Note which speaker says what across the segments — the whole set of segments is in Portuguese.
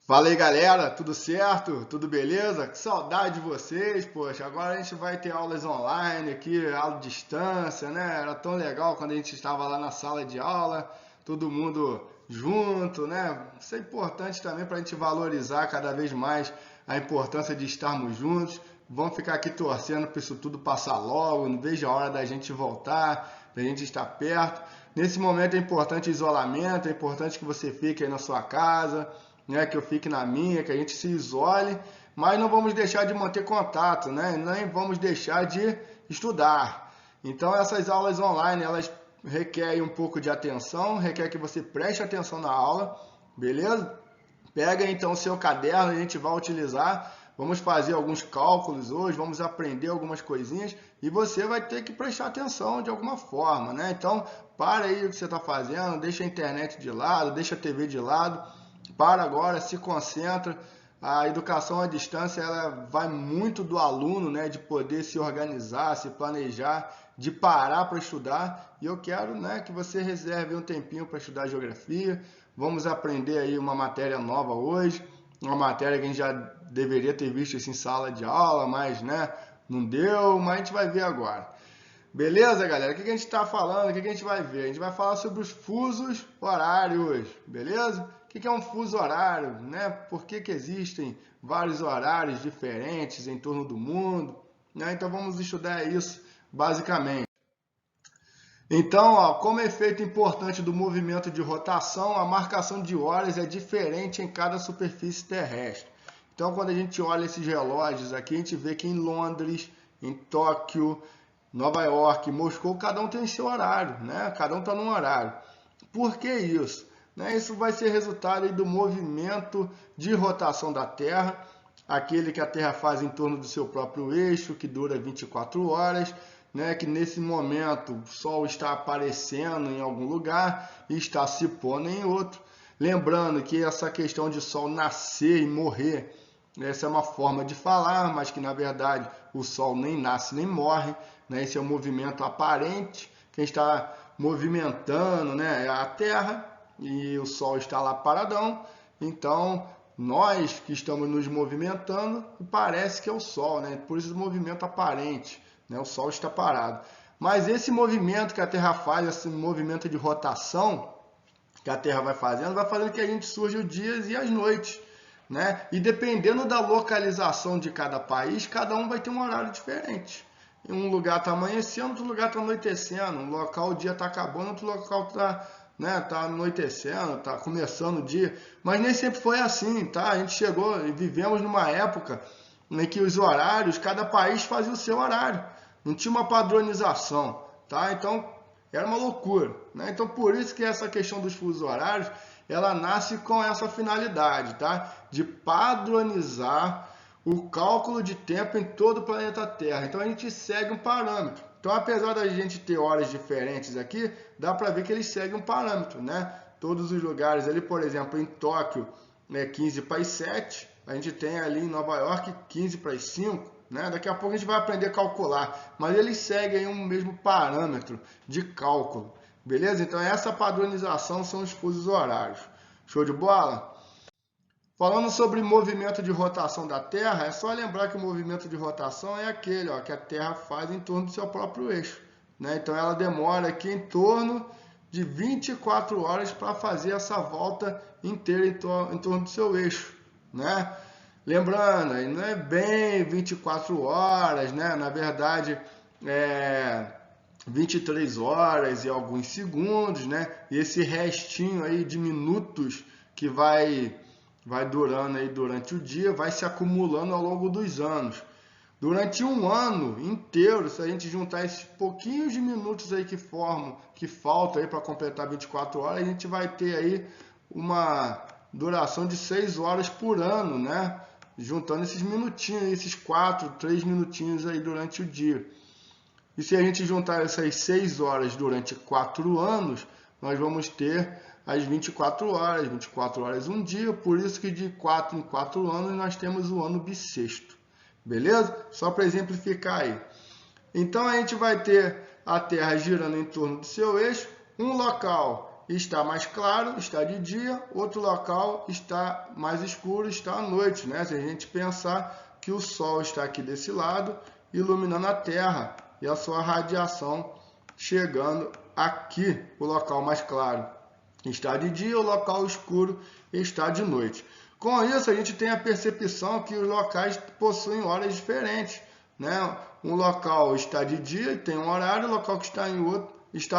Speaker 1: Fala aí, galera, tudo certo? Tudo beleza? Que saudade de vocês, poxa. Agora a gente vai ter aulas online aqui, aula de distância, né? Era tão legal quando a gente estava lá na sala de aula, todo mundo junto, né? Isso é importante também para a gente valorizar cada vez mais a importância de estarmos juntos. Vamos ficar aqui torcendo para isso tudo passar logo, não vejo a hora da gente voltar, da gente estar perto. Nesse momento é importante o isolamento, é importante que você fique aí na sua casa, né, que eu fique na minha, que a gente se isole, mas não vamos deixar de manter contato, né? Nem vamos deixar de estudar. Então essas aulas online, elas requerem um pouco de atenção, requer que você preste atenção na aula, beleza? Pega então o seu caderno, a gente vai utilizar, vamos fazer alguns cálculos hoje, vamos aprender algumas coisinhas e você vai ter que prestar atenção de alguma forma, né? Então, para aí o que você está fazendo, deixa a internet de lado, deixa a TV de lado, para agora, se concentra. A educação à distância ela vai muito do aluno, né, de poder se organizar, se planejar, de parar para estudar. E eu quero, né, que você reserve um tempinho para estudar geografia. Vamos aprender aí uma matéria nova hoje, uma matéria que a gente já deveria ter visto isso em sala de aula, mas, né, não deu, mas a gente vai ver agora. Beleza, galera? O que a gente está falando? O que a gente vai ver? A gente vai falar sobre os fusos horários, beleza? O que é um fuso horário, né? Por que existem vários horários diferentes em torno do mundo, né? Então vamos estudar isso basicamente. Então, ó, como efeito importante do movimento de rotação, a marcação de horas é diferente em cada superfície terrestre. Então, quando a gente olha esses relógios aqui, a gente vê que em Londres, em Tóquio, Nova York, Moscou, cada um tem seu horário, né? Cada um está num horário. Por que isso? Né? Isso vai ser resultado aí do movimento de rotação da Terra, aquele que a Terra faz em torno do seu próprio eixo, que dura 24 horas, né? Que nesse momento o Sol está aparecendo em algum lugar e está se pondo em outro. Lembrando que essa questão de Sol nascer e morrer, essa é uma forma de falar, mas que na verdade o Sol nem nasce nem morre, né? Esse é um movimento aparente, quem está movimentando, né, é a Terra e o Sol está lá paradão. Então nós que estamos nos movimentando, parece que é o Sol, né? Por isso o movimento aparente, né? O Sol está parado. Mas esse movimento que a Terra faz, esse movimento de rotação que a Terra vai fazendo que a gente surja os dias e as noites, né? E dependendo da localização de cada país, cada um vai ter um horário diferente. Em um lugar está amanhecendo, outro lugar está anoitecendo. Um local o dia está acabando, outro local está, né, tá anoitecendo, está começando o dia. Mas nem sempre foi assim, tá? A gente chegou e vivemos numa época em que os horários, cada país fazia o seu horário. Não tinha uma padronização, tá? Então era uma loucura, né? Então por isso que essa questão dos fusos horários, ela nasce com essa finalidade, tá? De padronizar o cálculo de tempo em todo o planeta Terra. Então a gente segue um parâmetro. Então apesar da gente ter horas diferentes aqui, dá para ver que eles seguem um parâmetro, né? Todos os lugares ali, por exemplo, em Tóquio, né, 15 para as 7, a gente tem ali em Nova York 15 para as 5, né? Daqui a pouco a gente vai aprender a calcular, mas eles seguem um mesmo parâmetro de cálculo, beleza? Então essa padronização são os fusos horários. Show de bola? Falando sobre movimento de rotação da Terra, é só lembrar que o movimento de rotação é aquele, ó, que a Terra faz em torno do seu próprio eixo, né? Então ela demora aqui em torno de 24 horas para fazer essa volta inteira em torno do seu eixo, né? Lembrando, não é bem 24 horas, né? Na verdade, é 23 horas e alguns segundos, né? E esse restinho aí de minutos que vai durando aí durante o dia, vai se acumulando ao longo dos anos. Durante um ano inteiro, se a gente juntar esses pouquinhos de minutos aí que faltam aí para completar 24 horas, a gente vai ter aí uma duração de 6 horas por ano, né? Juntando esses minutinhos, esses 4, 3 minutinhos aí durante o dia. E se a gente juntar essas 6 horas durante 4 anos, nós vamos ter as 24 horas, 24 horas um dia, por isso que de 4 em 4 anos nós temos o ano bissexto. Beleza? Só para exemplificar aí. Então a gente vai ter a Terra girando em torno do seu eixo, um local está mais claro, está de dia, outro local está mais escuro, está à noite, né? Se a gente pensar que o Sol está aqui desse lado, iluminando a Terra e a sua radiação chegando aqui, o local mais claro está de dia, o local escuro está de noite. Com isso, a gente tem a percepção que os locais possuem horas diferentes, né? Um local está de dia e tem um horário, o local que está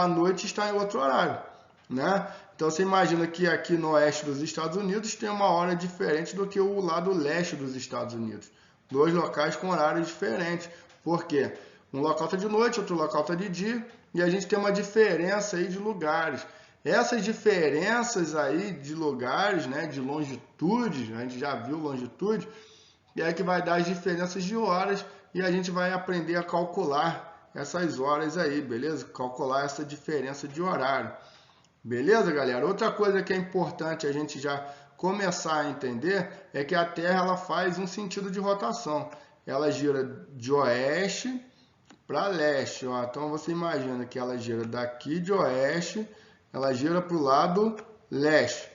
Speaker 1: à noite está em outro horário, né? Então você imagina que aqui no oeste dos Estados Unidos tem uma hora diferente do que o lado leste dos Estados Unidos. Dois locais com horários diferentes. Por quê? Um local está de noite, outro local está de dia, e a gente tem uma diferença aí de lugares. Essas diferenças aí de lugares, né, de longitude, a gente já viu longitude, e é que vai dar as diferenças de horas e a gente vai aprender a calcular essas horas aí, beleza? Calcular essa diferença de horário. Beleza, galera? Outra coisa que é importante a gente já começar a entender é que a Terra ela faz um sentido de rotação. Ela gira de oeste para leste, ó. Então você imagina que ela gira daqui de oeste, ela gira para o lado leste.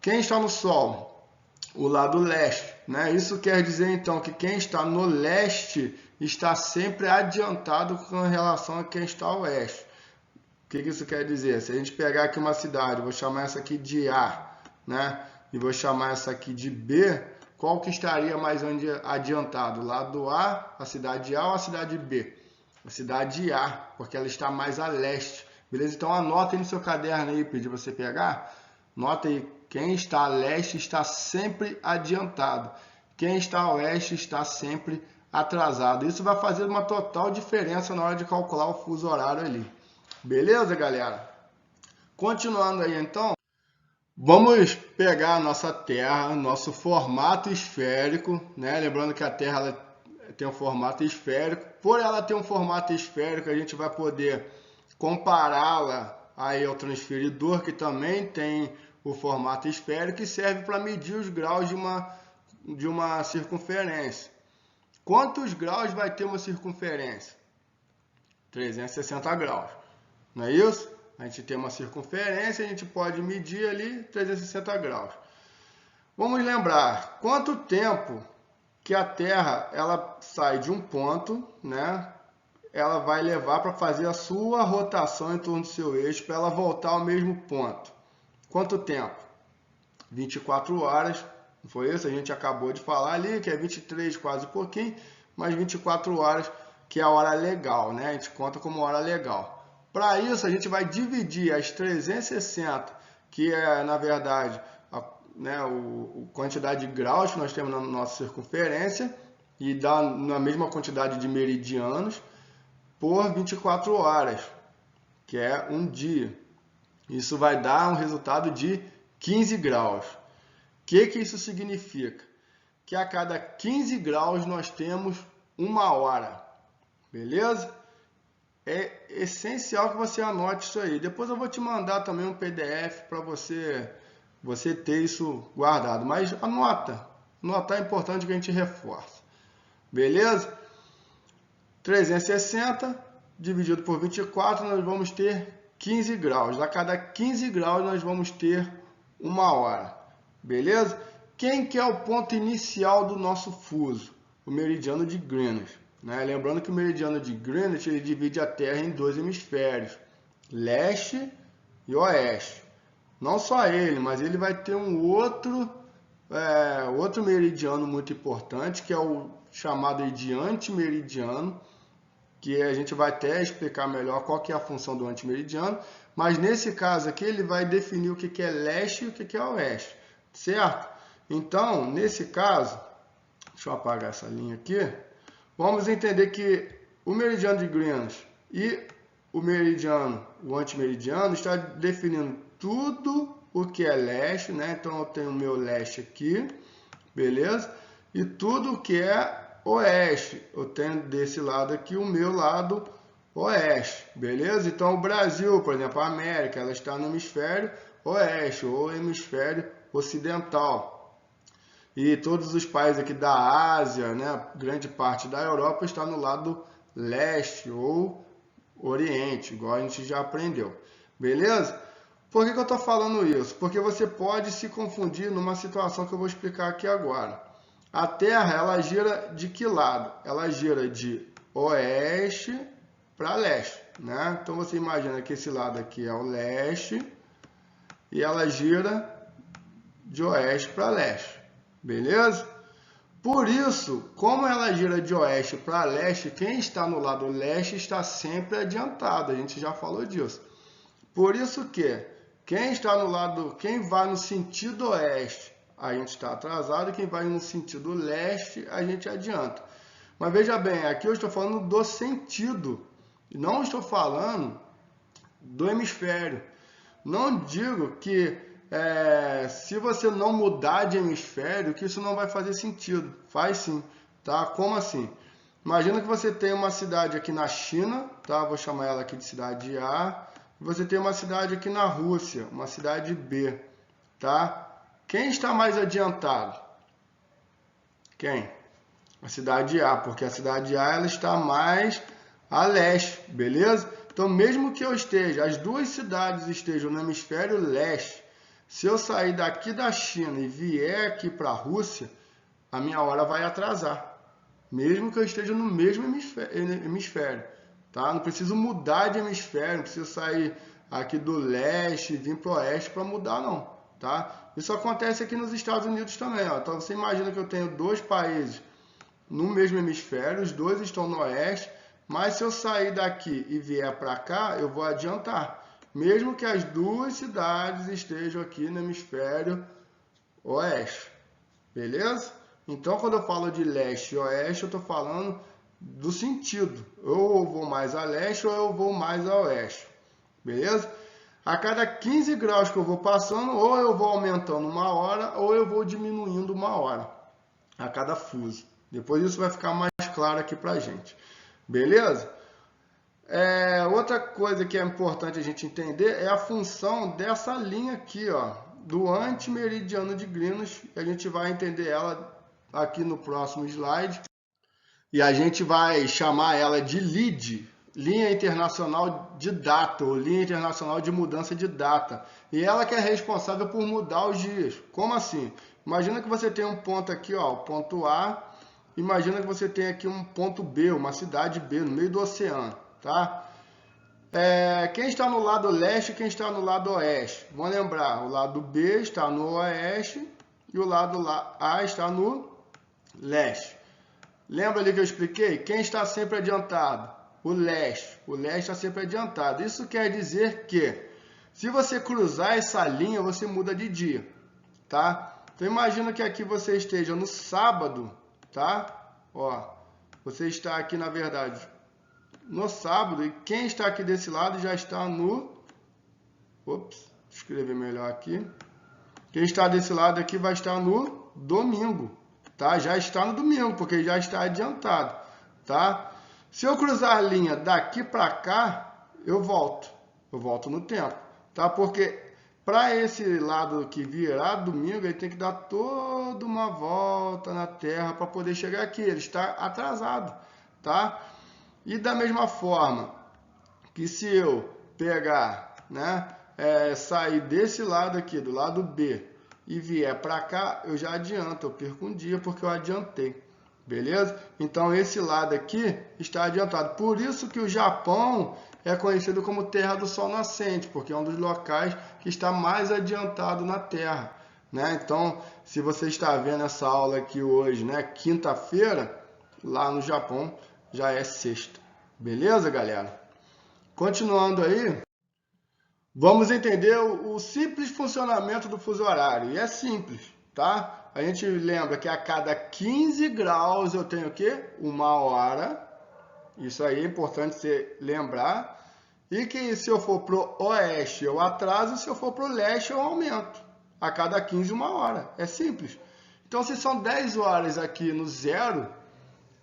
Speaker 1: Quem está no Sol? O lado leste, né? Isso quer dizer então que quem está no leste está sempre adiantado com relação a quem está ao oeste. O que isso quer dizer? Se a gente pegar aqui uma cidade, vou chamar essa aqui de A, né? E vou chamar essa aqui de B, qual que estaria mais adiantado? O lado A, a cidade A ou a cidade B? A cidade A, porque ela está mais a leste. Beleza? Então anota aí no seu caderno aí, pedi para você pegar. Nota aí, quem está a leste está sempre adiantado. Quem está a oeste está sempre atrasado. Isso vai fazer uma total diferença na hora de calcular o fuso horário ali. Beleza, galera? Continuando aí então, vamos pegar a nossa Terra, nosso formato esférico, né? Lembrando que a Terra ela tem um formato esférico. Por ela ter um formato esférico, a gente vai poder compará-la aí ao transferidor, que também tem o formato esférico e serve para medir os graus de uma circunferência. Quantos graus vai ter uma circunferência? 360 graus. Não é isso? A gente tem uma circunferência, a gente pode medir ali 360 graus. Vamos lembrar, quanto tempo que a Terra ela sai de um ponto, né? Ela vai levar para fazer a sua rotação em torno do seu eixo para ela voltar ao mesmo ponto. Quanto tempo? 24 horas, não foi isso? A gente acabou de falar ali que é 23 quase pouquinho, mas 24 horas que é a hora legal, né? A gente conta como hora legal. Para isso, a gente vai dividir as 360, que é, na verdade, a quantidade de graus que nós temos na nossa circunferência, e dá na mesma quantidade de meridianos, por 24 horas, que é um dia. Isso vai dar um resultado de 15 graus. O que isso significa? Que a cada 15 graus nós temos uma hora. Beleza? É essencial que você anote isso aí. Depois eu vou te mandar também um PDF para você ter isso guardado. Mas anota. Anotar é importante que a gente reforça. Beleza? 360 dividido por 24, nós vamos ter 15 graus. A cada 15 graus nós vamos ter uma hora. Beleza? Quem que é o ponto inicial do nosso fuso? O meridiano de Greenwich. Né? Lembrando que o meridiano de Greenwich ele divide a Terra em dois hemisférios, leste e oeste. Não só ele, mas ele vai ter um outro meridiano muito importante, que é o chamado de antimeridiano, que a gente vai até explicar melhor qual que é a função do antimeridiano, mas nesse caso aqui ele vai definir o que é leste e o que é oeste, certo? Então, nesse caso, deixa eu apagar essa linha aqui, vamos entender que o meridiano de Greenwich e o antimeridiano, está definindo tudo o que é leste, né? Então eu tenho o meu leste aqui, beleza? E tudo o que é oeste, eu tenho desse lado aqui o meu lado oeste, beleza? Então o Brasil, por exemplo, a América, ela está no hemisfério oeste ou hemisfério ocidental. E todos os países aqui da Ásia, né, grande parte da Europa está no lado leste ou oriente, igual a gente já aprendeu. Beleza? Por que eu estou falando isso? Porque você pode se confundir numa situação que eu vou explicar aqui agora. A Terra, ela gira de que lado? Ela gira de oeste para leste, né? Então você imagina que esse lado aqui é o leste e ela gira de oeste para leste, beleza? Por isso, como ela gira de oeste para leste, quem está no lado leste está sempre adiantado, a gente já falou disso. Por isso que quem está no lado, quem vai no sentido oeste, a gente está atrasado, e quem vai no sentido leste, a gente adianta. Mas veja bem, aqui eu estou falando do sentido, não estou falando do hemisfério. Não digo que se você não mudar de hemisfério, que isso não vai fazer sentido. Faz sim, tá? Como assim? Imagina que você tem uma cidade aqui na China, tá? Vou chamar ela aqui de cidade A. Você tem uma cidade aqui na Rússia, uma cidade B, tá? Quem está mais adiantado? Quem? A cidade A, porque a cidade A ela está mais a leste, beleza? Então, mesmo que eu esteja, as duas cidades estejam no hemisfério leste, se eu sair daqui da China e vier aqui para a Rússia, a minha hora vai atrasar, mesmo que eu esteja no mesmo hemisfério, tá? Não preciso mudar de hemisfério, não preciso sair aqui do leste e vir para o oeste para mudar, não, tá? Isso acontece aqui nos Estados Unidos também, ó. Então, você imagina que eu tenho dois países no mesmo hemisfério, os dois estão no oeste, mas se eu sair daqui e vier para cá, eu vou adiantar, mesmo que as duas cidades estejam aqui no hemisfério oeste, beleza? Então, quando eu falo de leste e oeste, eu estou falando do sentido, ou eu vou mais a leste ou eu vou mais a oeste, beleza? A cada 15 graus que eu vou passando, ou eu vou aumentando uma hora, ou eu vou diminuindo uma hora, a cada fuso. Depois isso vai ficar mais claro aqui pra gente. Beleza? Outra coisa que é importante a gente entender é a função dessa linha aqui, ó, do antimeridiano de Greenwich. A gente vai entender ela aqui no próximo slide. E a gente vai chamar ela de LID, Linha Internacional de Data, ou Linha Internacional de Mudança de Data. E ela que é responsável por mudar os dias. Como assim? Imagina que você tem um ponto aqui, ó, o ponto A. Imagina que você tem aqui um ponto B, uma cidade B, no meio do oceano, tá? Quem está no lado leste e quem está no lado oeste? Vamos lembrar, o lado B está no oeste e o lado A está no leste. Lembra ali que eu expliquei? Quem está sempre adiantado? O leste. O leste está sempre adiantado. Isso quer dizer que, se você cruzar essa linha, você muda de dia, tá? Então, imagina que aqui você esteja no sábado, tá? Ó, você está aqui, na verdade, no sábado, e quem está aqui desse lado já está no... Ops, escrever melhor aqui. Quem está desse lado aqui vai estar no domingo, tá? Já está no domingo, porque já está adiantado, tá? Se eu cruzar a linha daqui para cá, eu volto no tempo, tá? Porque para esse lado que virar domingo, ele tem que dar toda uma volta na Terra para poder chegar aqui. Ele está atrasado, tá? E da mesma forma que se eu pegar, né, sair desse lado aqui, do lado B, e vier para cá, eu já adianto, eu perco um dia porque eu adiantei, beleza? Então esse lado aqui está adiantado. Por isso que o Japão é conhecido como Terra do Sol Nascente, porque é um dos locais que está mais adiantado na Terra, né? Então, se você está vendo essa aula aqui hoje, né, quinta-feira, lá no Japão já é sexta. Beleza, galera? Continuando aí, vamos entender o simples funcionamento do fuso horário. E é simples, tá? A gente lembra que a cada 15 graus eu tenho o quê? Uma hora. Isso aí é importante você lembrar. E que se eu for para o oeste eu atraso, se eu for para o leste eu aumento. A cada 15 uma hora. É simples. Então, se são 10 horas aqui no zero,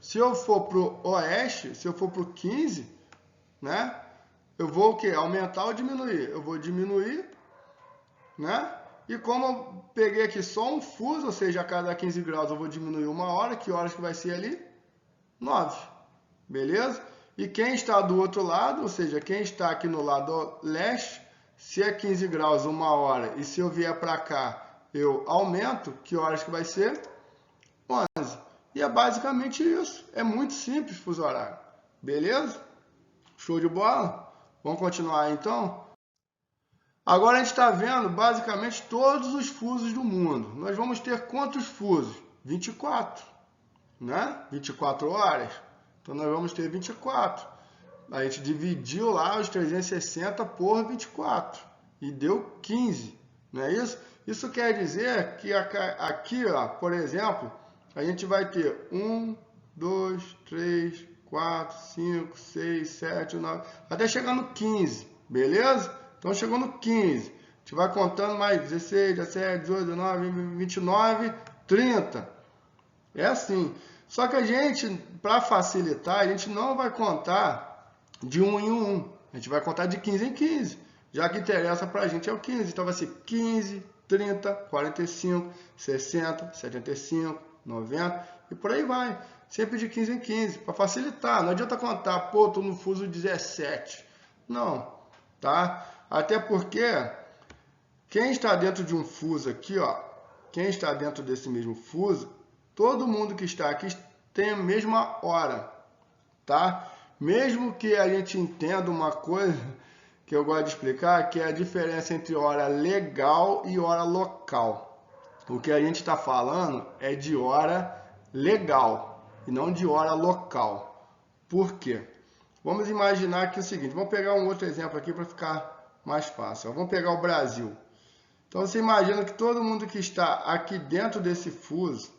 Speaker 1: se eu for para o oeste, se eu for para o 15, né? Eu vou o quê? Aumentar ou diminuir? Eu vou diminuir, né? E como eu peguei aqui só um fuso, ou seja, a cada 15 graus eu vou diminuir uma hora, que horas que vai ser ali? 9, beleza? E quem está do outro lado, ou seja, quem está aqui no lado leste, Se é 15 graus 1 hora e se eu vier para cá, eu aumento, que horas que vai ser? 11. E é basicamente isso. É muito simples fuso horário. Beleza? Show de bola? Vamos continuar então? Agora a gente está vendo basicamente todos os fusos do mundo. Nós vamos ter quantos fusos? 24, né? 24 horas. Então nós vamos ter 24. A gente dividiu lá os 360 por 24 e deu 15, não é isso? Isso quer dizer que aqui, ó, por exemplo, a gente vai ter 1, 2, 3, 4, 5, 6, 7, 9, até chegar no 15, beleza? Então chegou no 15, a gente vai contando mais 16, 17, 18, 19, 29, 30. É assim. Só que a gente, para facilitar, a gente não vai contar de 1 em 1. A gente vai contar de 15 em 15. Já que interessa para a gente é o 15. Então vai ser 15, 30, 45, 60, 75, 90 e por aí vai. Sempre de 15 em 15, para facilitar. Não adianta contar, pô, tô no fuso 17. Não, tá? Até porque quem está dentro de um fuso aqui, ó, quem está dentro desse mesmo fuso, todo mundo que está aqui tem a mesma hora, tá? Mesmo que a gente entenda uma coisa que eu gosto de explicar, que é a diferença entre hora legal e hora local. O que a gente está falando é de hora legal e não de hora local. Por quê? Vamos imaginar aqui o seguinte, vamos pegar um outro exemplo aqui para ficar mais fácil. Vamos pegar o Brasil. Então você imagina que todo mundo que está aqui dentro desse fuso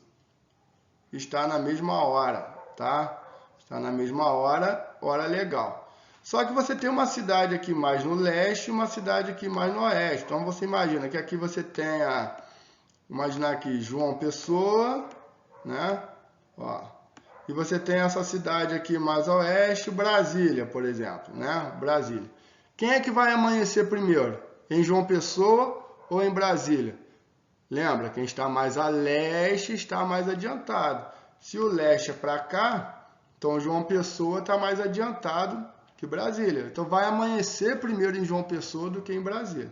Speaker 1: está na mesma hora, tá? Está na mesma hora, hora legal. Só que você tem uma cidade aqui mais no leste e uma cidade aqui mais no oeste. Então você imagina que aqui você tenha, imaginar aqui João Pessoa, né? Ó, e você tem essa cidade aqui mais a oeste, Brasília, por exemplo, né? Brasília. Quem é que vai amanhecer primeiro? Em João Pessoa ou em Brasília? Lembra, quem está mais a leste está mais adiantado. Se o leste é para cá, então João Pessoa está mais adiantado que Brasília. Então vai amanhecer primeiro em João Pessoa do que em Brasília.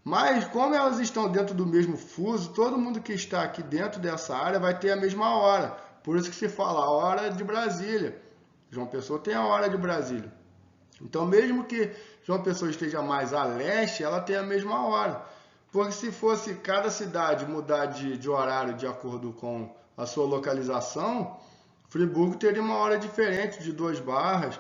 Speaker 1: Mas como elas estão dentro do mesmo fuso, todo mundo que está aqui dentro dessa área vai ter a mesma hora. Por isso que se fala a hora de Brasília. João Pessoa tem a hora de Brasília. Então mesmo que João Pessoa esteja mais a leste, ela tem a mesma hora. Porque se fosse cada cidade mudar de horário de acordo com a sua localização, Friburgo teria uma hora diferente de 2 barras,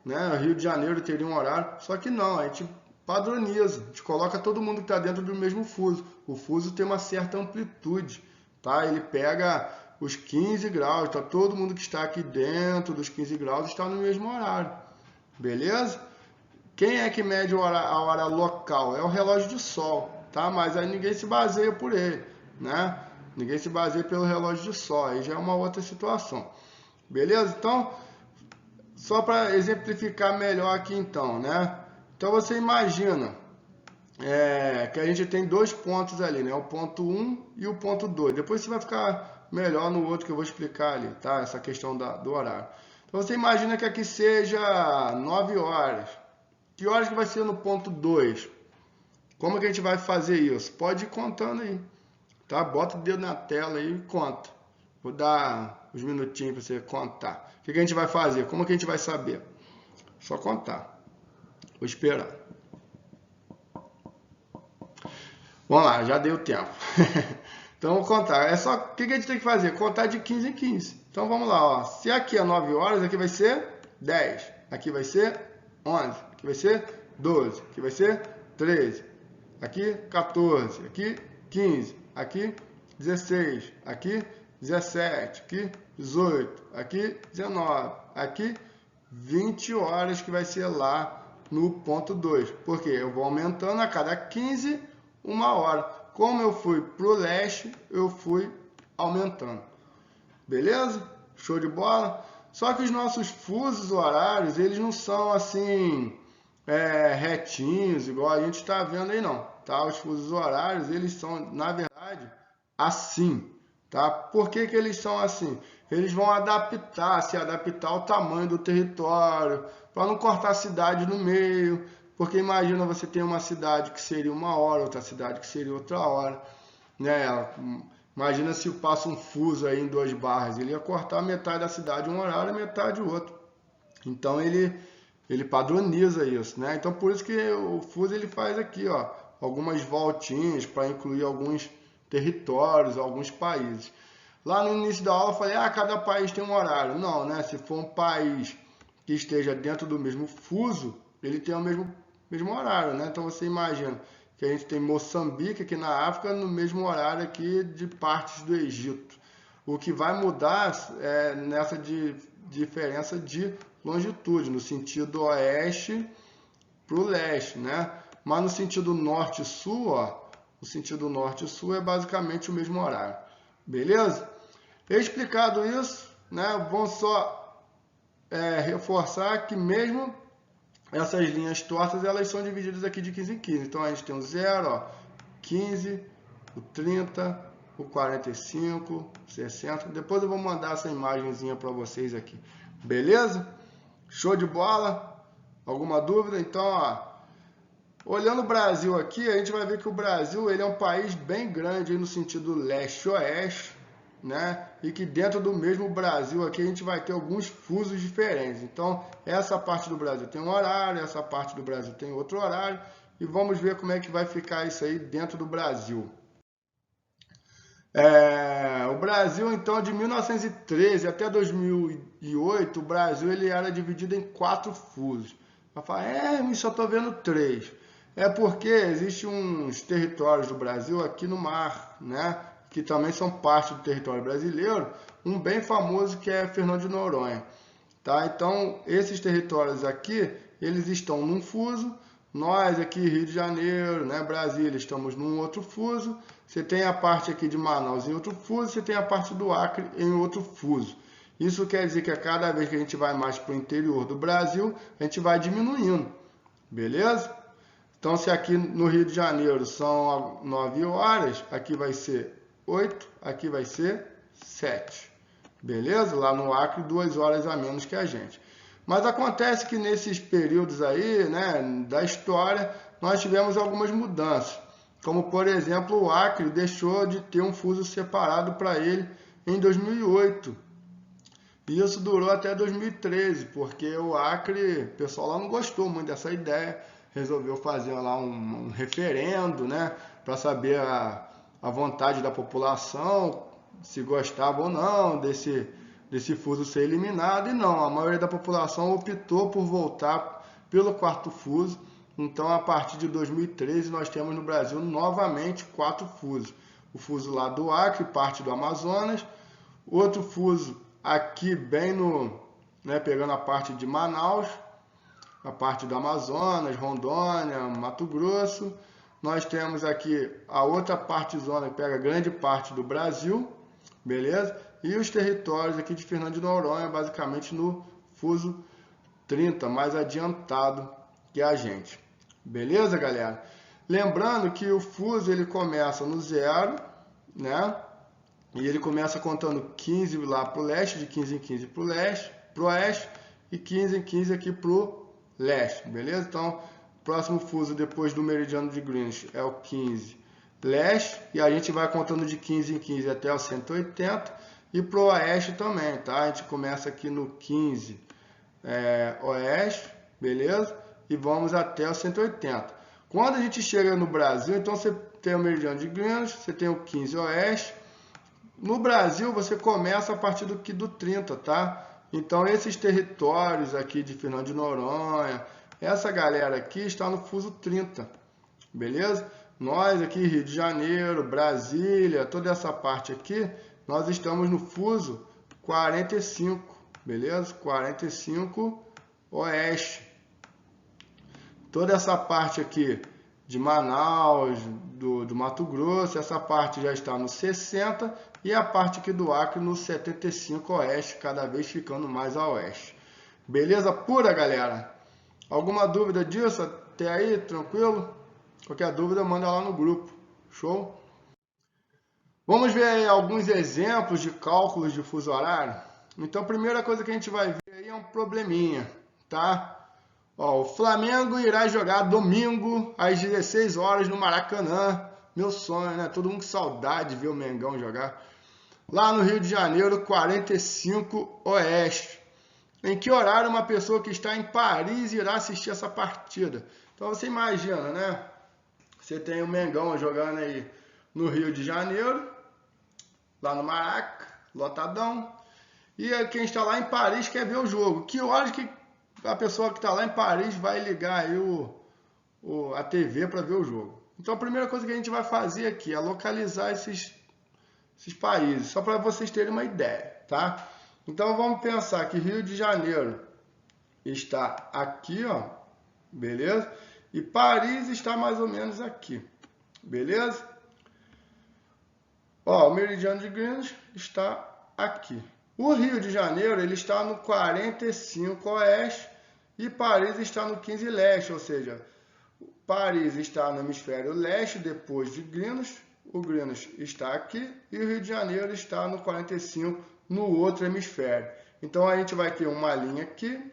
Speaker 1: né? Rio de Janeiro teria um horário, só que não, a gente padroniza, a gente coloca todo mundo que está dentro do mesmo fuso. O fuso tem uma certa amplitude, tá? Ele pega os 15 graus, tá? Todo mundo que está aqui dentro dos 15 graus está no mesmo horário, beleza? Quem é que mede a hora local? É o relógio de sol, tá? Mas aí ninguém se baseia por ele, né? Ninguém se baseia pelo relógio de sol, aí já é uma outra situação. Beleza? Então, só para exemplificar melhor aqui então, né? Então você imagina que a gente tem 2 pontos ali, né? O ponto 1 e o ponto 2. Depois você vai ficar melhor no outro que eu vou explicar ali, tá? Essa questão do horário. Então você imagina que aqui seja 9 horas. Que horas que vai ser no ponto 2? Como que a gente vai fazer isso? Pode ir contando aí, tá? Bota o dedo na tela aí e conta. Vou dar uns minutinhos para você contar. O que a gente vai fazer? Como que a gente vai saber? Só contar. Vou esperar. Vamos lá, já deu tempo. Então, vou contar. É só, o que a gente tem que fazer? Contar de 15 em 15. Então, vamos lá. Ó. Se aqui é 9 horas, aqui vai ser 10. Aqui vai ser 11. Aqui vai ser 12. Aqui vai ser 13. Aqui, 14. Aqui, 15. Aqui, 16. Aqui, 17. Aqui, 18. Aqui, 19. Aqui, 20 horas que vai ser lá no ponto 2. Porque eu vou aumentando a cada 15, 1 hora. Como eu fui para o leste, eu fui aumentando. Beleza? Show de bola? Só que os nossos fusos horários, eles não são assim retinhos, igual a gente está vendo aí não. Tá? Os fusos horários, eles são, na verdade, assim. Tá? Por que eles são assim? Eles vão se adaptar ao tamanho do território, para não cortar a cidade no meio, Porque imagina você tem uma cidade que seria uma hora, outra cidade que seria outra hora, né? Imagina se passa um fuso aí em 2 barras, ele ia cortar metade da cidade um horário e metade o outro. Então ele padroniza isso, né? Então por isso que o fuso ele faz aqui, ó, algumas voltinhas para incluir alguns territórios, alguns países. Lá no início da aula eu falei, cada país tem um horário. Não, né? Se for um país que esteja dentro do mesmo fuso, ele tem o mesmo horário, né? Então você imagina que a gente tem Moçambique aqui na África no mesmo horário aqui de partes do Egito. O que vai mudar é nessa diferença de longitude, no sentido oeste para o leste, né? Mas no sentido norte e sul, ó, o sentido norte e sul é basicamente o mesmo horário. Beleza? Explicado isso, né? Vamos só reforçar que mesmo essas linhas tortas, elas são divididas aqui de 15 em 15. Então a gente tem o 0, ó, 15, o 30, o 45, 60. Depois eu vou mandar essa imagenzinha para vocês aqui. Beleza? Show de bola? Alguma dúvida? Então, ó, olhando o Brasil aqui, a gente vai ver que o Brasil ele é um país bem grande aí no sentido leste-oeste, né? E que dentro do mesmo Brasil aqui a gente vai ter alguns fusos diferentes. Então, essa parte do Brasil tem um horário, essa parte do Brasil tem outro horário. E vamos ver como é que vai ficar isso aí dentro do Brasil. O Brasil, então, de 1913 até 2008, o Brasil ele era dividido em 4 fusos. Vai falar, mas só estou vendo 3. É porque existem uns territórios do Brasil aqui no mar, né? Que também são parte do território brasileiro. Um bem famoso que é Fernando de Noronha. Tá? Então, esses territórios aqui, eles estão num fuso. Nós aqui, Rio de Janeiro, né, Brasília, estamos num outro fuso. Você tem a parte aqui de Manaus em outro fuso, você tem a parte do Acre em outro fuso. Isso quer dizer que a cada vez que a gente vai mais para o interior do Brasil, a gente vai diminuindo. Beleza? Então, se aqui no Rio de Janeiro são 9 horas, aqui vai ser 8, aqui vai ser 7. Beleza? Lá no Acre, 2 horas a menos que a gente. Mas acontece que nesses períodos aí, né, da história, nós tivemos algumas mudanças. Como, por exemplo, o Acre deixou de ter um fuso separado para ele em 2008. E isso durou até 2013, porque o Acre, o pessoal lá não gostou muito dessa ideia, resolveu fazer lá um referendo, né, para saber a vontade da população, se gostava ou não desse fuso ser eliminado. E não, a maioria da população optou por voltar pelo 4º fuso. Então, a partir de 2013, nós temos no Brasil novamente 4 fusos. O fuso lá do Acre, parte do Amazonas. Outro fuso aqui bem pegando a parte de Manaus, a parte do Amazonas, Rondônia, Mato Grosso. Nós temos aqui a outra partezona que pega grande parte do Brasil, beleza? E os territórios aqui de Fernando de Noronha, basicamente no fuso 30, mais adiantado que a gente. Beleza, galera? Lembrando que o fuso ele começa no 0, né? E ele começa contando 15 lá para o leste, de 15 em 15 para o oeste, e 15 em 15 aqui para o leste, beleza? Então, próximo fuso depois do meridiano de Greenwich é o 15 leste, e a gente vai contando de 15 em 15 até o 180, e para o oeste também, tá? A gente começa aqui no 15 oeste, beleza? E vamos até o 180. Quando a gente chega no Brasil, então você tem o meridiano de Greenwich, você tem o 15 oeste. No Brasil, você começa a partir do 30, tá? Então, esses territórios aqui de Fernando de Noronha, essa galera aqui está no fuso 30, beleza? Nós aqui, Rio de Janeiro, Brasília, toda essa parte aqui, nós estamos no fuso 45, beleza? 45 oeste. Toda essa parte aqui de Manaus, do Mato Grosso, essa parte já está no 60 e a parte aqui do Acre no 75 oeste, cada vez ficando mais a oeste. Beleza pura, galera? Alguma dúvida disso até aí? Tranquilo? Qualquer dúvida, manda lá no grupo. Show? Vamos ver aí alguns exemplos de cálculos de fuso horário? Então, a primeira coisa que a gente vai ver aí é um probleminha, tá? Ó, o Flamengo irá jogar domingo às 16 horas no Maracanã. Meu sonho, né? Todo mundo com saudade de ver o Mengão jogar. Lá no Rio de Janeiro, 45 Oeste. Em que horário uma pessoa que está em Paris irá assistir essa partida? Então você imagina, né? Você tem o Mengão jogando aí no Rio de Janeiro, lá no Maraca, lotadão. E quem está lá em Paris quer ver o jogo. Que horas que a pessoa que está lá em Paris vai ligar aí a TV para ver o jogo? Então a primeira coisa que a gente vai fazer aqui é localizar esses países, só para vocês terem uma ideia, tá? Então vamos pensar que Rio de Janeiro está aqui, ó, beleza? E Paris está mais ou menos aqui, beleza? Ó, o meridiano de Greenwich está aqui. O Rio de Janeiro ele está no 45 Oeste e Paris está no 15 Leste, ou seja, Paris está no hemisfério leste depois de Greenwich, o Greenwich está aqui e o Rio de Janeiro está no 45 no outro hemisfério. Então a gente vai ter uma linha aqui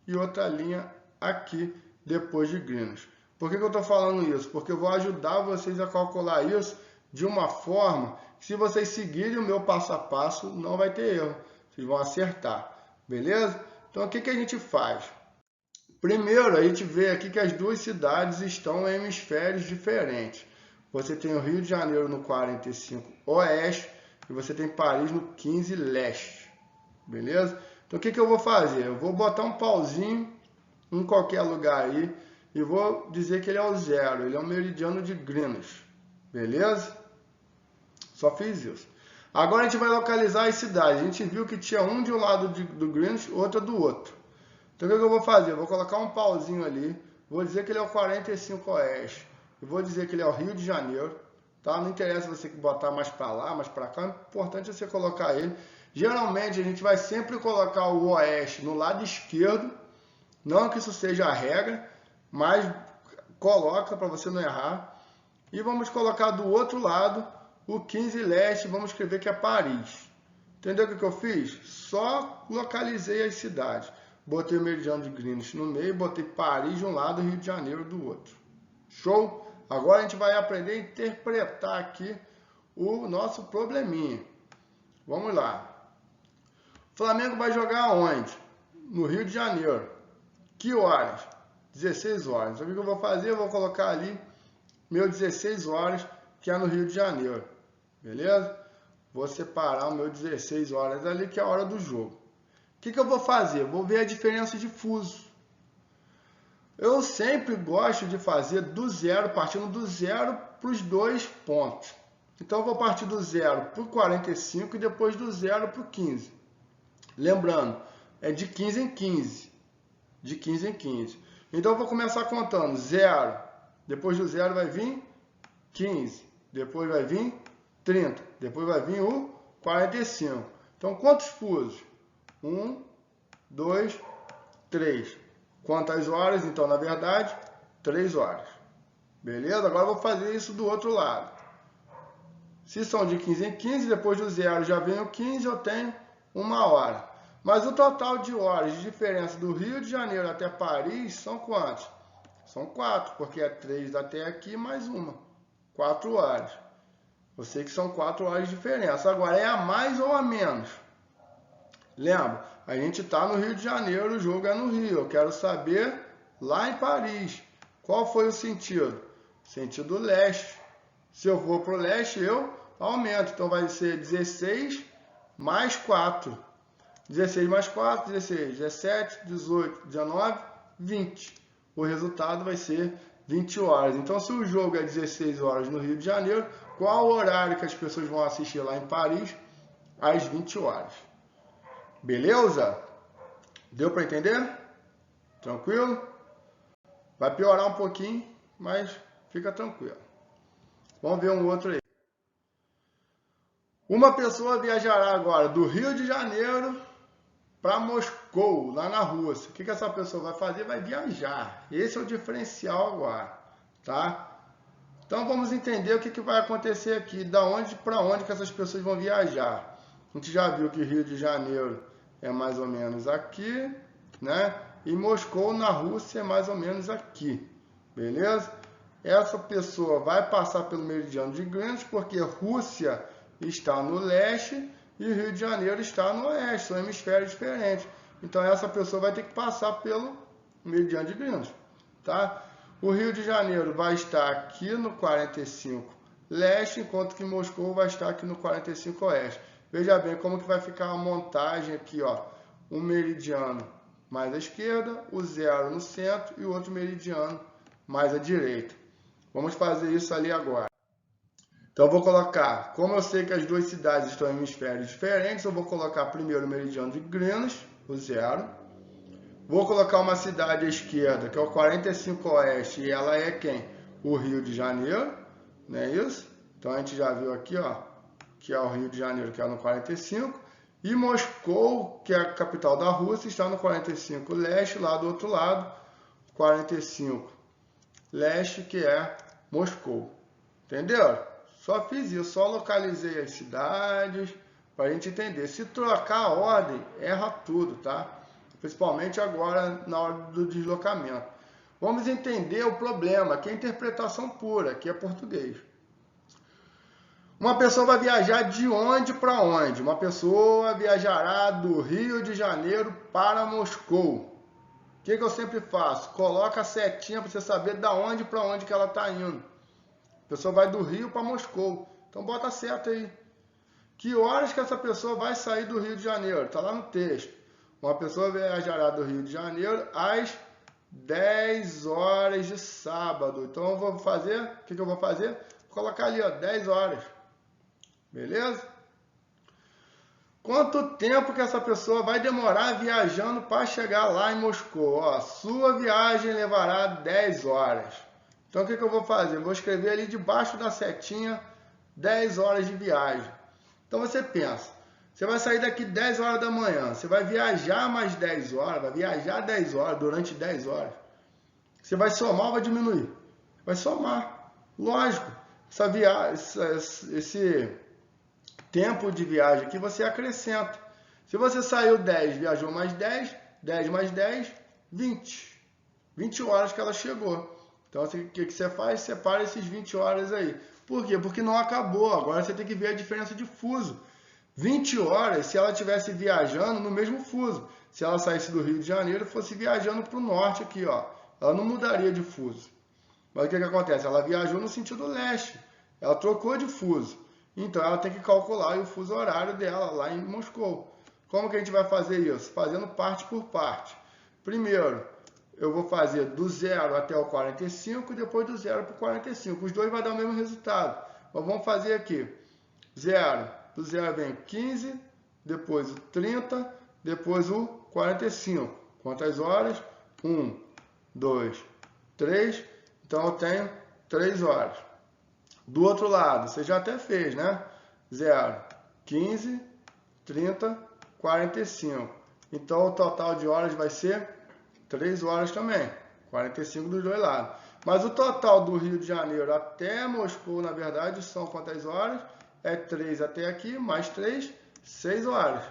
Speaker 1: e outra linha aqui depois de Greenwich. Por que eu estou falando isso? Porque eu vou ajudar vocês a calcular isso de uma forma que, se vocês seguirem o meu passo a passo, não vai ter erro. Vocês vão acertar, beleza? Então o que a gente faz? Primeiro, a gente vê aqui que as duas cidades estão em hemisférios diferentes. Você tem o Rio de Janeiro no 45 Oeste e você tem Paris no 15 Leste, beleza? Então o que eu vou fazer? Eu vou botar um pauzinho em qualquer lugar aí e vou dizer que ele é o zero, ele é o meridiano de Greenwich, beleza? Só fiz isso. Agora a gente vai localizar as cidades. A gente viu que tinha um de um lado do Greenwich, outra do outro. Então o que eu vou fazer? Eu vou colocar um pauzinho ali, vou dizer que ele é o 45 Oeste, eu vou dizer que ele é o Rio de Janeiro, tá? Não interessa você botar mais para lá, mais para cá, o importante é você colocar ele. Geralmente a gente vai sempre colocar o Oeste no lado esquerdo, não que isso seja a regra, mas coloca para você não errar. E vamos colocar do outro lado o 15 Leste, vamos escrever que é Paris. Entendeu o que eu fiz? Só localizei as cidades. Botei o meridiano de Greenwich no meio, botei Paris de um lado e Rio de Janeiro do outro. Show? Agora a gente vai aprender a interpretar aqui o nosso probleminha. Vamos lá. O Flamengo vai jogar onde? No Rio de Janeiro. Que horas? 16 horas. Então o que eu vou fazer? Eu vou colocar ali meu 16 horas, que é no Rio de Janeiro. Beleza? Vou separar o meu 16 horas ali, que é a hora do jogo. O que eu vou fazer? Vou ver a diferença de fuso. Eu sempre gosto de fazer do zero, partindo do zero para os dois pontos. Então eu vou partir do zero para o 45 e depois do zero para o 15. Lembrando, é de 15 em 15. De 15 em 15. Então eu vou começar contando 0. Depois do zero vai vir 15. Depois vai vir 30. Depois vai vir o 45. Então quantos fusos? 1, 2, 3. Quantas horas? Então, na verdade, 3 horas. Beleza? Agora eu vou fazer isso do outro lado. Se são de 15 em 15, depois do zero já vem o 15, eu tenho 1 hora. Mas o total de horas de diferença do Rio de Janeiro até Paris são quantos? São 4, porque é 3 até aqui mais uma. 4 horas. Eu sei que são 4 horas de diferença. Agora, é a mais ou a menos? Lembra, a gente está no Rio de Janeiro, o jogo é no Rio. Eu quero saber lá em Paris. Qual foi o sentido? Sentido leste. Se eu vou para o leste, eu aumento. Então vai ser 16 mais 4. 16 mais 4, 16, 17, 18, 19, 20. O resultado vai ser 20 horas. Então, se o jogo é 16 horas no Rio de Janeiro, qual o horário que as pessoas vão assistir lá em Paris? Às 20 horas. Beleza? Deu para entender? Tranquilo? Vai piorar um pouquinho, mas fica tranquilo. Vamos ver um outro aí. Uma pessoa viajará agora do Rio de Janeiro para Moscou, lá na Rússia. O que essa pessoa vai fazer? Vai viajar. Esse é o diferencial agora, tá? Então vamos entender o que vai acontecer aqui, da onde para onde que essas pessoas vão viajar. A gente já viu que Rio de Janeiro é mais ou menos aqui, né? E Moscou, na Rússia, é mais ou menos aqui, beleza? Essa pessoa vai passar pelo meridiano de Greenwich, porque Rússia está no leste e Rio de Janeiro está no oeste, são hemisférios diferentes. Então essa pessoa vai ter que passar pelo meridiano de Greenwich, tá? O Rio de Janeiro vai estar aqui no 45 leste, enquanto que Moscou vai estar aqui no 45 oeste. Veja bem como que vai ficar a montagem aqui, ó. Um meridiano mais à esquerda, o zero no centro e o outro meridiano mais à direita. Vamos fazer isso ali agora. Então eu vou colocar, como eu sei que as duas cidades estão em hemisférios diferentes, eu vou colocar primeiro o meridiano de Greenwich, o zero. Vou colocar uma cidade à esquerda, que é o 45 oeste, e ela é quem? O Rio de Janeiro, não é isso? Então a gente já viu aqui, ó, que é o Rio de Janeiro, que é no 45. E Moscou, que é a capital da Rússia, está no 45 leste, lá do outro lado, 45 leste, que é Moscou. Entenderam? Só fiz isso, só localizei as cidades para a gente entender. Se trocar a ordem, erra tudo, tá? Principalmente agora na hora do deslocamento. Vamos entender o problema, que é interpretação pura, que é português. Uma pessoa vai viajar de onde para onde? Uma pessoa viajará do Rio de Janeiro para Moscou. O que eu sempre faço? Coloca a setinha para você saber da onde para onde que ela está indo. A pessoa vai do Rio para Moscou. Então bota a seta aí. Que horas que essa pessoa vai sair do Rio de Janeiro? Está lá no texto. Uma pessoa viajará do Rio de Janeiro às 10 horas de sábado. Então eu vou fazer, o que eu vou fazer? Vou colocar ali, ó, 10 horas. Beleza? Quanto tempo que essa pessoa vai demorar viajando para chegar lá em Moscou? Ó, sua viagem levará 10 horas. Então o que eu vou fazer? Eu vou escrever ali debaixo da setinha 10 horas de viagem. Então você pensa, você vai sair daqui 10 horas da manhã, você vai viajar mais 10 horas, vai viajar 10 horas durante 10 horas. Você vai somar ou vai diminuir? Vai somar. Lógico, esse tempo de viagem aqui você acrescenta. Se você saiu 10, viajou mais 10, 10 mais 10, 20. 20 horas que ela chegou. Então, o que você faz? Separa esses 20 horas aí. Por quê? Porque não acabou. Agora você tem que ver a diferença de fuso. 20 horas se ela estivesse viajando no mesmo fuso. Se ela saísse do Rio de Janeiro e fosse viajando para o norte aqui, ó. Ela não mudaria de fuso. Mas o que acontece? Ela viajou no sentido leste. Ela trocou de fuso. Então ela tem que calcular o fuso horário dela lá em Moscou. Como que a gente vai fazer isso? Fazendo parte por parte. Primeiro, eu vou fazer do 0 até o 45 e depois do 0 para o 45. Os dois vão dar o mesmo resultado. Mas vamos fazer aqui. 0. Do 0 vem o 15, depois o 30, depois o 45. Quantas horas? 1, 2, 3. Então eu tenho 3 horas. Do outro lado, você já até fez, né? 0, 15, 30, 45. Então, o total de horas vai ser 3 horas também. 45 dos dois lados. Mas o total do Rio de Janeiro até Moscou, na verdade, são quantas horas? É 3 até aqui, mais 3, 6 horas.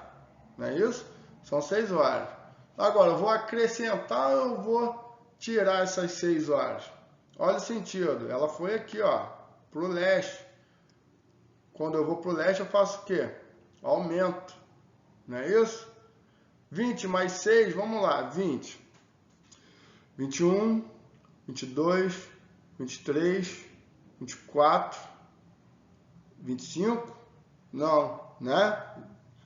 Speaker 1: Não é isso? São 6 horas. Agora, eu vou acrescentar ou eu vou tirar essas 6 horas? Olha o sentido. Ela foi aqui, ó. Para o leste. Quando eu vou para o leste, eu faço o quê? Aumento. Não é isso? 20 mais 6, vamos lá. 20. 21, 22, 23, 24, 25. Não, né?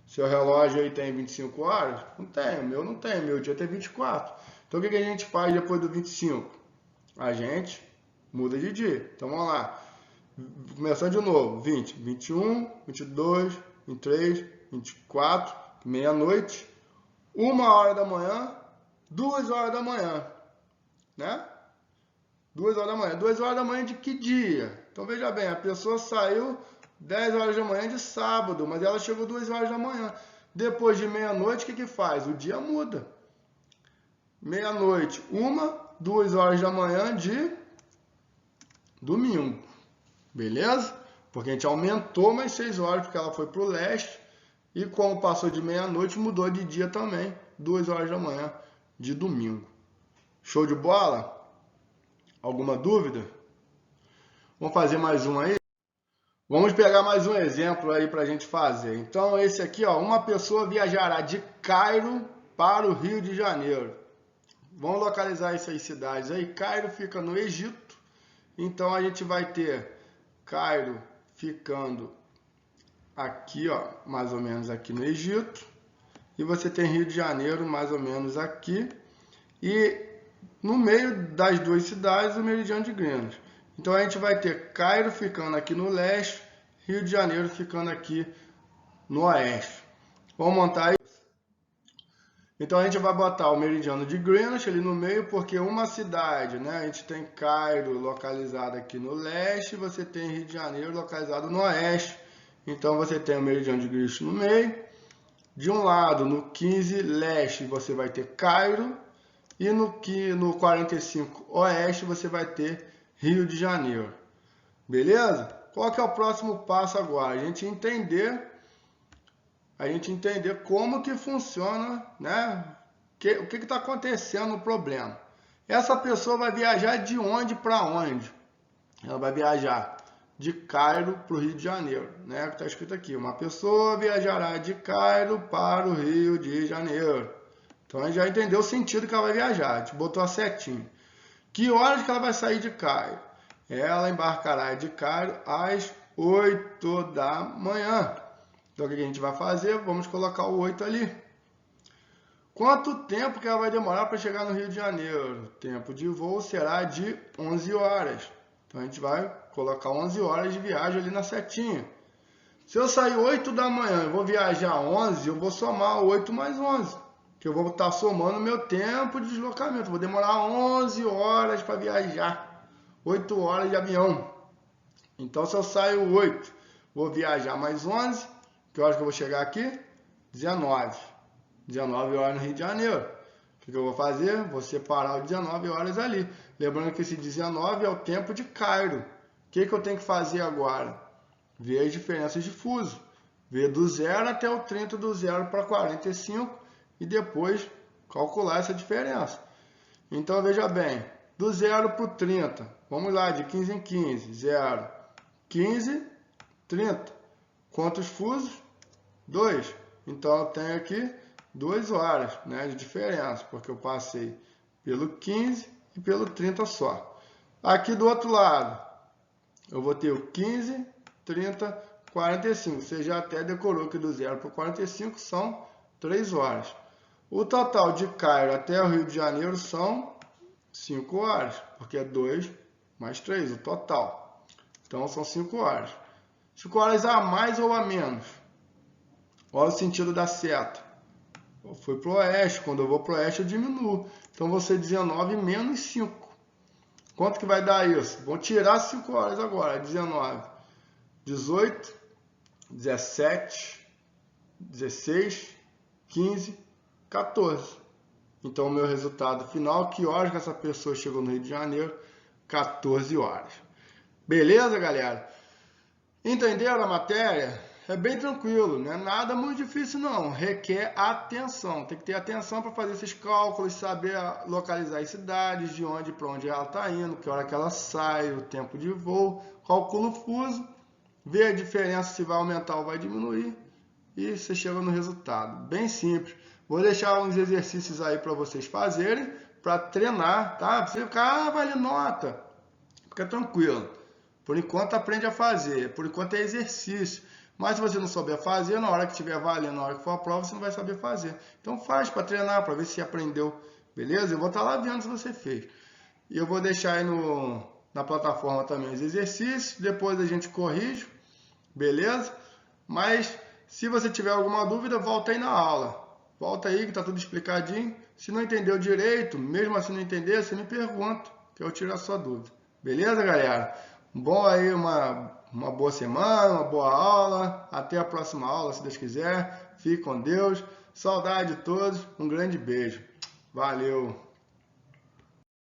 Speaker 1: Seu relógio aí tem 25 horas? Não tem, o meu não tem. Meu dia tem 24. Então, o que a gente faz depois do 25? A gente muda de dia. Então, vamos lá. Começando de novo, 20, 21, 22, 23, 24, meia-noite, 1 hora da manhã, 2 horas da manhã, né? 2 horas da manhã. 2 horas da manhã de que dia? Então veja bem, a pessoa saiu 10 horas da manhã de sábado, mas ela chegou 2 horas da manhã. Depois de meia-noite, o que faz? O dia muda. Meia-noite, 1, 2 horas da manhã de domingo. Beleza? Porque a gente aumentou mais 6 horas, porque ela foi para o leste. E como passou de meia-noite, mudou de dia também. 2 horas da manhã. de domingo. Show de bola? Alguma dúvida? Vamos fazer mais um aí? Vamos pegar mais um exemplo aí para a gente fazer. Então, esse aqui, ó, uma pessoa viajará de Cairo para o Rio de Janeiro. Vamos localizar essas cidades aí. Cairo fica no Egito. Então, a gente vai ter Cairo ficando aqui, ó, mais ou menos aqui no Egito. E você tem Rio de Janeiro mais ou menos aqui. E no meio das duas cidades, o meridiano de Greenwich. Então, a gente vai ter Cairo ficando aqui no leste, Rio de Janeiro ficando aqui no oeste. Vamos montar isso? Então, a gente vai botar o meridiano de Greenwich ali no meio, porque uma cidade, né? A gente tem Cairo localizado aqui no leste, você tem Rio de Janeiro localizado no oeste. Então, você tem o meridiano de Greenwich no meio. De um lado, no 15 leste, você vai ter Cairo. E no 45 oeste, você vai ter Rio de Janeiro. Beleza? Qual que é o próximo passo agora? A gente entender como que funciona, né? O que está acontecendo no problema. Essa pessoa vai viajar de onde para onde? Ela vai viajar de Cairo para o Rio de Janeiro, né? Está escrito aqui, uma pessoa viajará de Cairo para o Rio de Janeiro. Então, a gente já entendeu o sentido que ela vai viajar. A gente botou a setinha. Que horas que ela vai sair de Cairo? Ela embarcará de Cairo às 8 da manhã. Então, o que a gente vai fazer? Vamos colocar o 8 ali. Quanto tempo que ela vai demorar para chegar no Rio de Janeiro? O tempo de voo será de 11 horas. Então, a gente vai colocar 11 horas de viagem ali na setinha. Se eu sair 8 da manhã e vou viajar 11, eu vou somar 8 mais 11. Que eu vou estar somando meu tempo de deslocamento. Vou demorar 11 horas para viajar. 8 horas de avião. Então, se eu saio 8, vou viajar mais 11. Que horas que eu vou chegar aqui? 19. 19 horas no Rio de Janeiro. O que eu vou fazer? Vou separar os 19 horas ali. Lembrando que esse 19 é o tempo de Cairo. O que eu tenho que fazer agora? Ver as diferenças de fuso. Ver do 0 até o 30, do 0 para 45. E depois calcular essa diferença. Então, veja bem, do 0 para o 30, vamos lá, de 15 em 15, 0, 15, 30. Quantos fusos? 2. Então, eu tenho aqui 2 horas, né, de diferença, porque eu passei pelo 15 e pelo 30 só. Aqui do outro lado, eu vou ter o 15, 30, 45. Você já até decorou que do 0 para o 45 são 3 horas. O total de Cairo até o Rio de Janeiro são 5 horas, porque é 2 mais 3, o total. Então, são 5 horas. 5 horas a mais ou a menos? Olha o sentido da seta. Eu fui para o oeste, quando eu vou para o oeste eu diminuo. Então, vou ser 19 menos 5. Quanto que vai dar isso? Vamos tirar 5 horas agora, 19. 18, 17, 16, 15, 14. Então, o meu resultado final, que horas que essa pessoa chegou no Rio de Janeiro? 14 horas. Beleza, galera? Entenderam a matéria? É bem tranquilo, não é nada muito difícil não. Requer atenção. Tem que ter atenção para fazer esses cálculos, saber localizar as cidades, de onde para onde ela está indo, que hora que ela sai, o tempo de voo, calcula o fuso, vê a diferença se vai aumentar ou vai diminuir e você chega no resultado. Bem simples. Vou deixar uns exercícios aí para vocês fazerem, para treinar, tá? Pra você ficar, vale nota. Fica tranquilo. Por enquanto aprende a fazer, por enquanto é exercício. Mas se você não souber fazer, na hora que estiver valendo, na hora que for a prova, você não vai saber fazer. Então faz para treinar, para ver se aprendeu, beleza? Eu vou estar lá vendo se você fez. E eu vou deixar aí na plataforma também os exercícios, depois a gente corrige, beleza? Mas se você tiver alguma dúvida, volta aí na aula. Volta aí que está tudo explicadinho. Se não entendeu direito, mesmo assim não entender, você me pergunta, que eu tiro a sua dúvida. Beleza, galera? Bom aí, uma boa semana, uma boa aula. Até a próxima aula, se Deus quiser. Fique com Deus. Saudade de todos. Um grande beijo. Valeu!